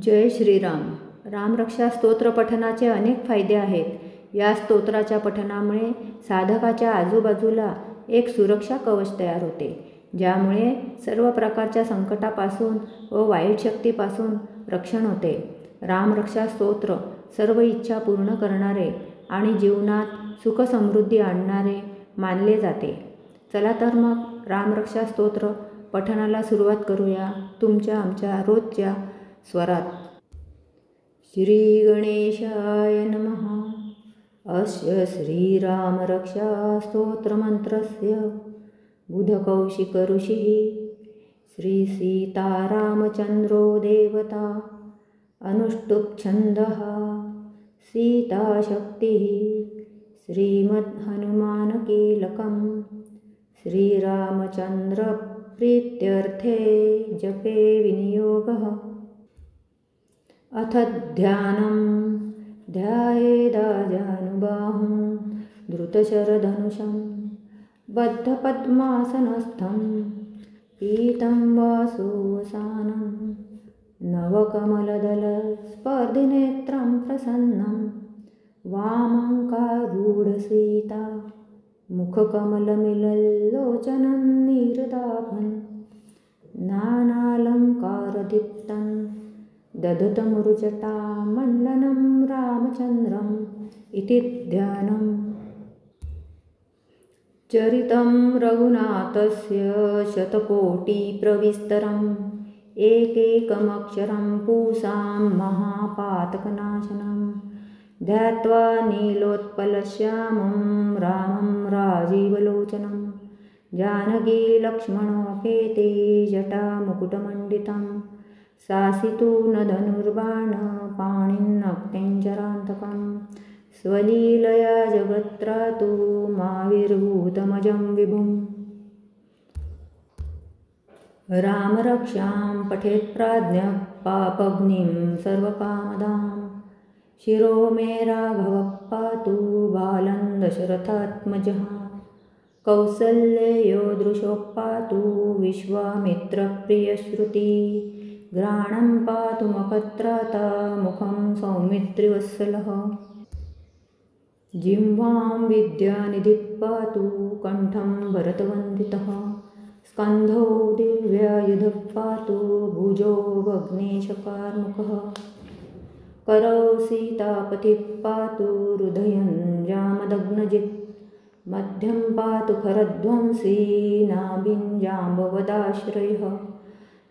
जय श्रीराम. रामरक्षा स्तोत्र पठनाचे अनेक फायदे आहेत. या स्तोत्राच्या पठनामुळे साधकाच्या आजूबाजूला एक सुरक्षा कवच तयार होते, ज्यामुळे सर्व प्रकारच्या संकटापासून व वाईट शक्तीपासून रक्षण होते. रामरक्षा स्तोत्र सर्व इच्छा पूर्ण करणारे आणि जीवनात सुख समृद्धी आणणारे मानले जाते. चला तर मग रामरक्षा स्तोत्र पठनाला सुरुवात करूया, तुमच्या आमच्या रोजच्या स्वरात. श्री गणेशाय नमः. अस्य श्रीरामरक्षा स्तोत्रमन्त्रस्य बुधकौशिक ऋषिः श्री सीतारामचन्द्रो देवता. अनुष्टुप् छन्दः सीताशक्तिः. श्रीमद्हनुमानकीलकं श्रीरामचन्द्र प्रीत्यर्थे जपे विनियोगः. अथ ध्यानं ध्यायेदाजानुबाहुं धृतशरधनुषं बद्धपद्मासनस्थं पीतं वासोवसानं नवकमलदलस्पर्धिनेत्रं प्रसन्नं वामाङ्कारूढसीता मुखकमलमिलल्लोचनं नीरदाभं नानालङ्कारदीप्तं दधतमुरुजटामण्डनं रामचन्द्रम् इति ध्यानम्. चरितं रघुनाथस्य शतकोटिप्रविस्तरम् एकैकमक्षरं पूसां महापातकनाशनं ध्यात्वा नीलोत्पलश्यामं रामं राजीवलोचनं जानकीलक्ष्मणोपेते जटामुकुटमण्डितं शासितु न धनुर्बाणपाणिन्नक्तेञ्जरान्तकं स्वलीलया जगत्रातु माविर्भूतमजं विभुम्. रामरक्षां पठेत्प्राज्ञः पापग्निं सर्वकामदां शिरो मे राघवः पातु बालं दशरथात्मजः. कौसल्ययो दृशोः पातु विश्वामित्रप्रियश्रुति घ्राणं पातु मखत्राता मुखं सौमित्रिवत्सलः. जिह्वां विद्यानिधिः पातु कंठं भरतवन्दितः स्कन्धो दिव्यायुधः पातु भुजो भग्नेशकार्मुकः. करौ सीतापतिः पातु हृदयं जामदग्नजित् मध्यं पातु खरध्वंसी नाभिं जाम्बवदाश्रयः.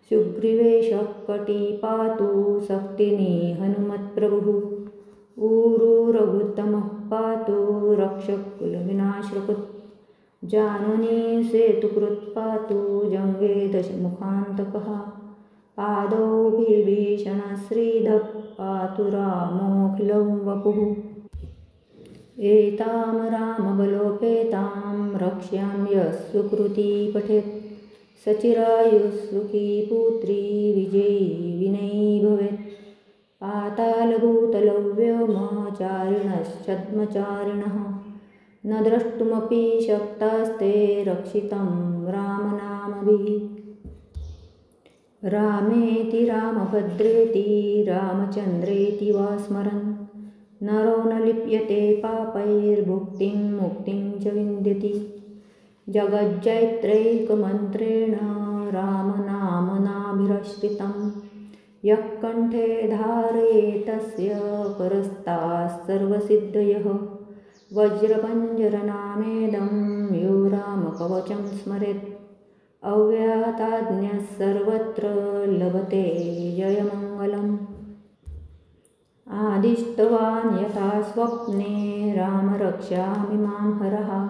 सुग्रीवेशः कटी पातु शक्तिनी हनुमत्प्रभुः ऊरू रघुत्तमः पातु रक्षकुलविनाशकृत्. जानुनी सेतुकृत् पातु जङ्गे दशमुखान्तकः. पादौ विभीषणश्रीधः पातु रामोऽखिलं वपुः. एतां रामबलोपेतां रक्ष्यां यः सुकृती पठेत् सचिरायुः सुखी पुत्री विजयी विनयी भवेत्. पातालभूतलौ व्योमचारिणश्छद्मचारिणः न द्रष्टुमपि शक्तास्ते रक्षितं रामनामभिः. रामेति रामभद्रेति रामचन्द्रेति वा स्मरन् नरो न लिप्यते पापैर्भुक्तिं मुक्तिं च विन्दति. जगज्जैत्रैकमन्त्रेण रामनामनाभिरश्रितं यः कण्ठे धारयेतस्य परस्ताः सर्वसिद्धयः. वज्रपञ्जरनामेदं यो रामकवचं स्मरेत् अव्याहताज्ञः सर्वत्र लभते जयमङ्गलम्. आदिष्टवान् यथा स्वप्ने रामरक्षामि मां हरः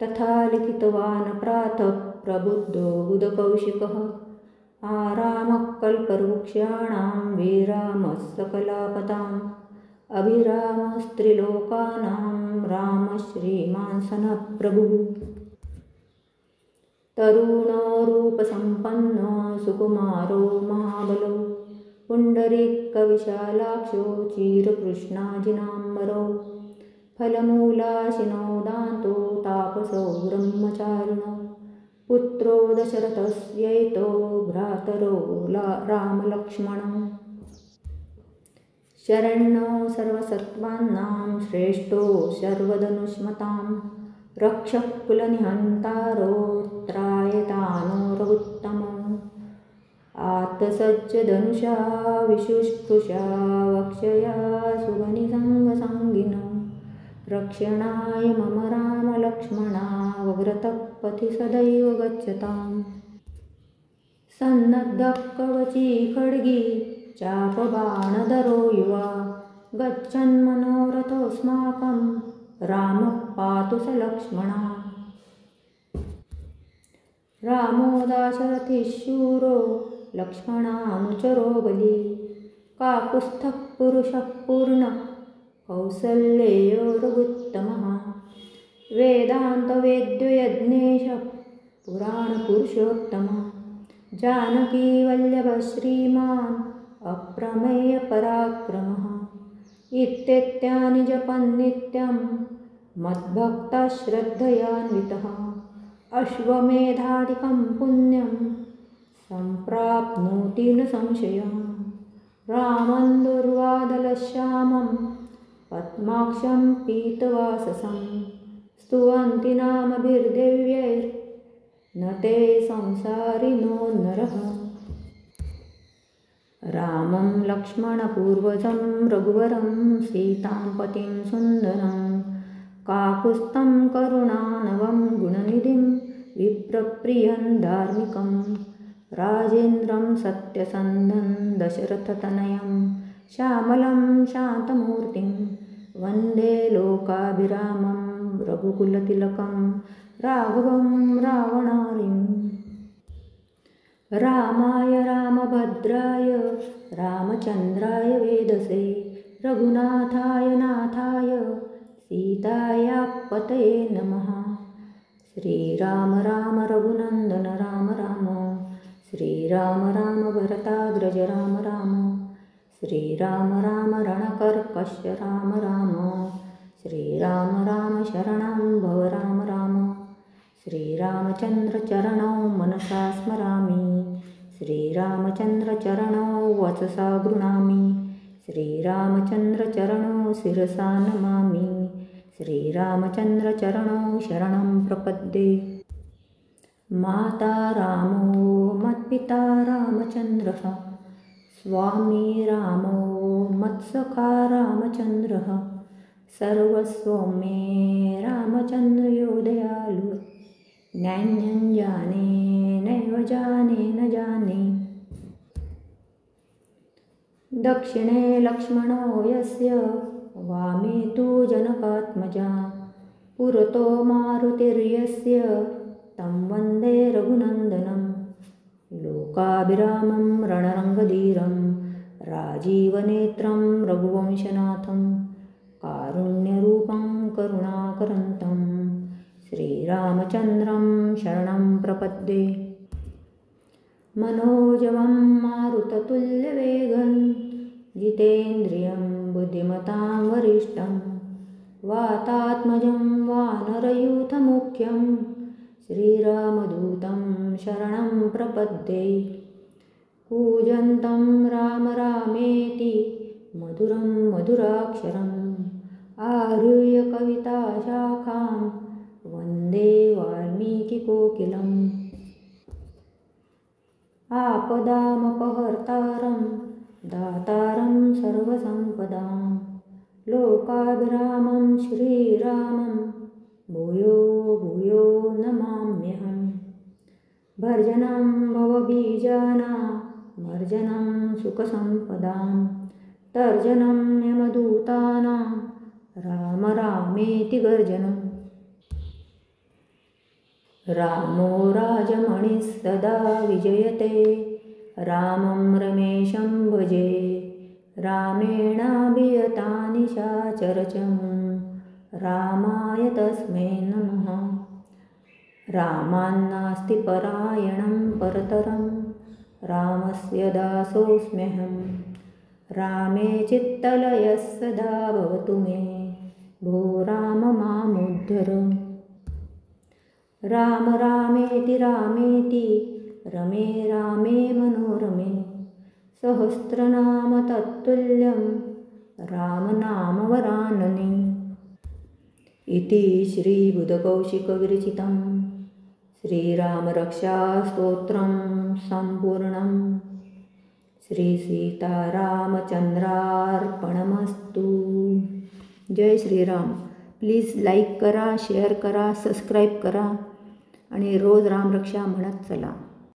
तथा लिखितवान् प्रातः प्रबुद्धो बुधकौशिकः. आरामः कल्पवृक्षाणां विरामः सकलापदाम् अभिरामस्त्रिलोकानां रामः श्रीमान् सनः प्रभुः. तरुणो रूपसम्पन्नो सुकुमारो महाबलो पुण्डरीकविशालाक्षो चिरकृष्णाजिनाम्बरो. फलमूलाशिनो दान्तो तापसो ब्रह्मचारिणो पुत्रो दशरथस्यैतो भ्रातरो रामलक्ष्मणौ शरण्यो सर्वसत्त्वानां श्रेष्ठो सर्वधनुष्मतां रक्षः कुलनिहन्तारो त्रायतानो रघुत्तमो आत्तसज्जधनुषा विशुष्कृशा वक्षया सुगनिसङ्गसङ्गिनो रक्षणाय मम रामलक्ष्मणा वग्रतः पथि सदैव गच्छताम् सन्नद्धः कवची खड्गी चापबाणधरो युवा गच्छन्मनोरथोऽस्माकं रामः पातु स लक्ष्मणः रामो दाशरथिः शूरो लक्ष्मणानुचरो बली काकुत्स्थः पुरुषः पूर्णः कौसल्येयो रघुत्तमः वेदान्तवेद्यो यज्ञेशः पुराणपुरुषोत्तमः जानकीवल्लभः श्रीमान् अप्रमेयपराक्रमः इत्येतानि जपन्नित्यं मद्भक्तः श्रद्धयान्वितः अश्वमेधादिकं पुण्यं सम्प्राप्नोति न संशयः रामं दुर्वादलश्यामं पद्माक्षं पीतवाससं स्तुवन्ति नामभिर्दिव्यैर्न ते संसारिणो नरः रामं लक्ष्मणपूर्वजं रघुवरं सीतां पतिं सुन्दरं काकुत्स्थं करुणानवं गुणनिधिं विप्रप्रियं धार्मिकं राजेन्द्रं सत्यसन्धं दशरथतनयं श्यामलं शान्तमूर्तिं वन्दे लोकाभिरामं रघुकुलतिलकं राघवं रावणारिम् रामाय रामभद्राय रामचन्द्राय वेदसे रघुनाथाय नाथाय सीतायापतये नमः श्रीराम राम रघुनन्दन राम राम श्रीराम राम भरताग्रज राम राम श्रीराम राम रणकर्कश राम राम श्रीराम राम शरणं भव राम राम श्रीरामचन्द्रचरणौ मनसा स्मरामि श्रीरामचन्द्रचरणौ वचसा गृह्णामि श्रीरामचन्द्रचरणौ शिरसा नमामि श्रीरामचन्द्रचरणौ शरणं प्रपद्ये माता रामो मत्पिता रामचन्द्रः स्वामी रामो मत्सखा रामचन्द्रः सर्वस्वं मे रामचन्द्रयो दयालु ज्ञानं जाने नैव जाने न जाने दक्षिणे लक्ष्मणो यस्य वामे तु जनकात्मजा पुरतो मारुतिर्यस्य तं वन्दे रघुनन्दनं लोकाभिरामं रणरङ्गधीरं राजीवनेत्रं रघुवंशनाथं कारुण्यरूपं करुणाकरन्तं श्रीरामचन्द्रं शरणं प्रपद्ये मनोजवं मारुततुल्यवेगं जितेन्द्रियं बुद्धिमतां वरिष्ठं वातात्मजं वानरयूथमुख्यं श्रीरामदूतं शरणं प्रपद्ये कूजन्तं राम रामेति मधुरं मधुराक्षरम् आरुह्य कविताशाखां वन्दे वाल्मीकिकोकिलम् आपदामपहर्तारं दातारं सर्वसम्पदां लोकाभिरामं श्रीरामं भूयो भूयो नमाम्यहम् भर्जनं भवबीजानां मर्जनं सुखसम्पदां तर्जनं यमदूतानां राम रामेति गर्जनम् रामो राजमणिः सदा विजयते रामं रमेशं भजे रामेणाभियतानि शाचरचमु रामाय तस्मै नमः रामान्नास्ति परायणं परतरं रामस्य दासोऽस्म्यहं रामे चित्तलयः सदा भवतु मे भो राम मामुद्धर राम रामेति रामेति रमे रामे मनोरमे सहस्रनाम तत्तुल्यं रामनामवरानने। इति श्रीबुधकौशिकविरचितं श्रीरामरक्षास्तोत्रं सम्पूर्णं। श्रीसीतारामचंद्रार्पणमस्तु। जय श्रीराम। प्लीज लाईक करा, शेअर करा, सबस्क्राईब करा आणि रोज रामरक्षा म्हणत चला.